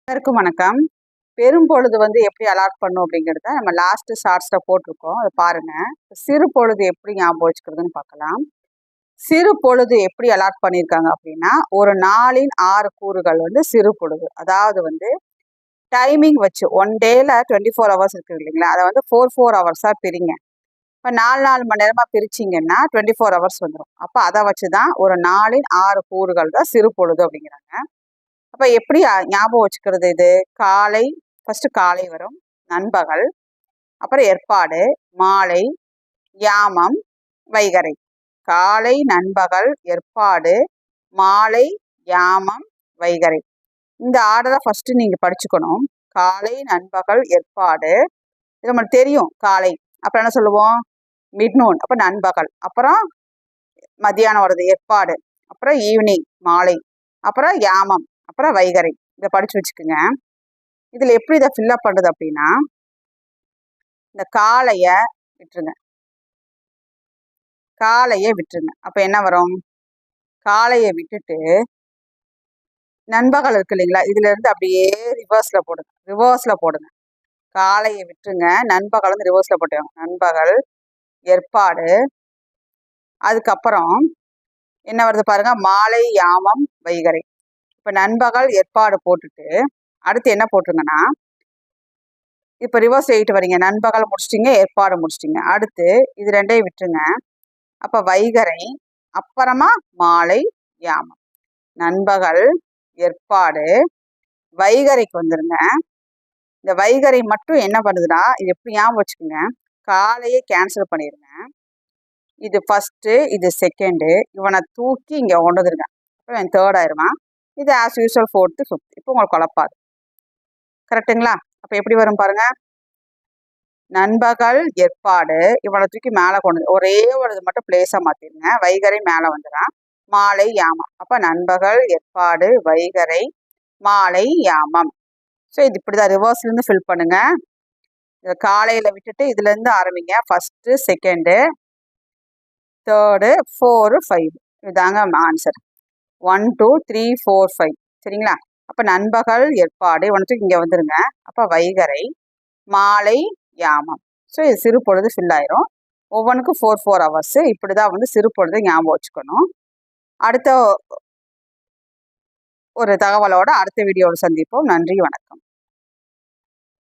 எல்லாருக்கும் வணக்கம். பெரும்பொழுது எப்படி அலாட் பண்ணும் அப்படிங்கிறத நம்ம லாஸ்ட் ஷார்ட்ஸில் போட்டிருக்கோம். அதை பாருங்க. சிறு பொழுது எப்படி ஞாபகம் வச்சுக்கிறதுன்னு பார்க்கலாம். சிறு பொழுது எப்படி அலாட் பண்ணியிருக்காங்க அப்படின்னா, ஒரு நாளின் 6 கூறுகள் சிறு பொழுது. அதாவது டைமிங் வச்சு ஒன் டேல 24 ஹவர்ஸ் இருக்குது இல்லைங்களா, அதை 4 ஹவர்ஸாக பிரிங்க. இப்போ 4 மணி நேரமாக பிரிச்சிங்கன்னா 24 ஹவர்ஸ் வந்துடும். அப்போ அதை வச்சு தான் ஒரு நாளின் 6 கூறுகள் தான் சிறு பொழுது அப்படிங்கிறாங்க. அப்போ எப்படி ஞாபகம் வச்சுக்கிறது? இது காலை, ஃபர்ஸ்ட் காலை வரும், நண்பகல், அப்புறம் ஏற்பாடு, மாலை, யாமம், வைகறை. காலை, நண்பகல், ஏற்பாடு, மாலை, யாமம், வைகறை. இந்த ஆர்டரை ஃபர்ஸ்ட் நீங்க படிச்சுக்கணும். காலை, நண்பகல், ஏற்பாடு. இது நம்மளுக்கு தெரியும். காலை அப்புறம் என்ன சொல்லுவோம்? மிட்நூன், அப்போ நண்பகல், அப்புறம் மத்தியானம் வருது ஏற்பாடு, அப்புறம் ஈவினிங் மாலை, அப்புறம் யாமம், அப்புறம் வைகறை. இதை படிச்சு வச்சுக்கோங்க. இதுல எப்படி இதை ஃபில்லப் பண்ணுறது அப்படின்னா, இந்த காலையை விட்டுருங்க. அப்ப என்ன வரும்? காலையை விட்டுட்டு நண்பகல் இருக்கு இல்லைங்களா, இதுல இருந்து அப்படியே ரிவர்ஸ்ல போடுங்க. காலையை விட்டுருங்க, நண்பகல் ரிவர்ஸ்ல போட்டுருங்க. நண்பகல், ஏற்பாடு, அதுக்கப்புறம் என்ன வருது பாருங்க, மாலை, யாமம், வைகறை. இப்போ நண்பகல், ஏற்பாடு போட்டுட்டு அடுத்து என்ன போட்டுருங்கன்னா, இப்போ ரிவர்ஸ் 8 வரீங்க. நண்பகல் முடிச்சிட்டிங்க, ஏற்பாடு முடிச்சிட்டிங்க. அடுத்து இது ரெண்டையும் விட்டுருங்க. அப்போ வைகறை, அப்புறமா மாலை, யாமம். நண்பகல், ஏற்பாடு, வைகறைக்கு வந்துருங்க. இந்த வைகறை மட்டும் என்ன பண்ணுதுன்னா, இது எப்படி ஞாபகம் வச்சுக்கோங்க, காலையை கேன்சல் பண்ணிடுங்க. இது ஃபர்ஸ்ட்டு, இது செகண்டு, இவனை தூக்கி இங்கே கொண்டு வந்துருங்க. இப்போ இவன் தேர்ட் ஆயிடுவான். இது ஆஸ் யூஸ்வல் 4th 5th. இப்போ உங்களுக்கு குழப்பாது. கரெக்டுங்களா? அப்போ எப்படி வரும் பாருங்க. நண்பகல், ஏற்பாடு, இவனை தூக்கி மேலே கொண்டு ஒரே ஒரு இது மட்டும் பிளேஸாக மாற்றிடுங்க. வைகறை மேலே வந்துடும். மாலை, யாமம். அப்போ நண்பகல், ஏற்பாடு, வைகறை, மாலை, யாமம். ஸோ இது இப்படி தான் ரிவர்ஸ்லேருந்து ஃபில் பண்ணுங்க. காலையில் விட்டுட்டு இதுலேருந்து ஆரம்பிங்க. First, second, third, 4, 5. இதுதாங்க ஆன்சர். 1 2 3 4 5. சரிங்களா? அப்போ நண்பகல், ஏற்பாடு, இவனுக்கு இங்கே வந்துருங்க. அப்போ வைகறை, மாலை, யாமம். ஸோ இது சிறு பொழுது ஃபில் ஆயிரும். ஒவ்வொன்றுக்கும் 4 ஹவர்ஸ். இப்படி தான் சிறு பொழுது ஞாபகம் வச்சுக்கணும். அடுத்த ஒரு தகவலோட அடுத்த வீடியோவில் சந்திப்போம். நன்றி, வணக்கம்.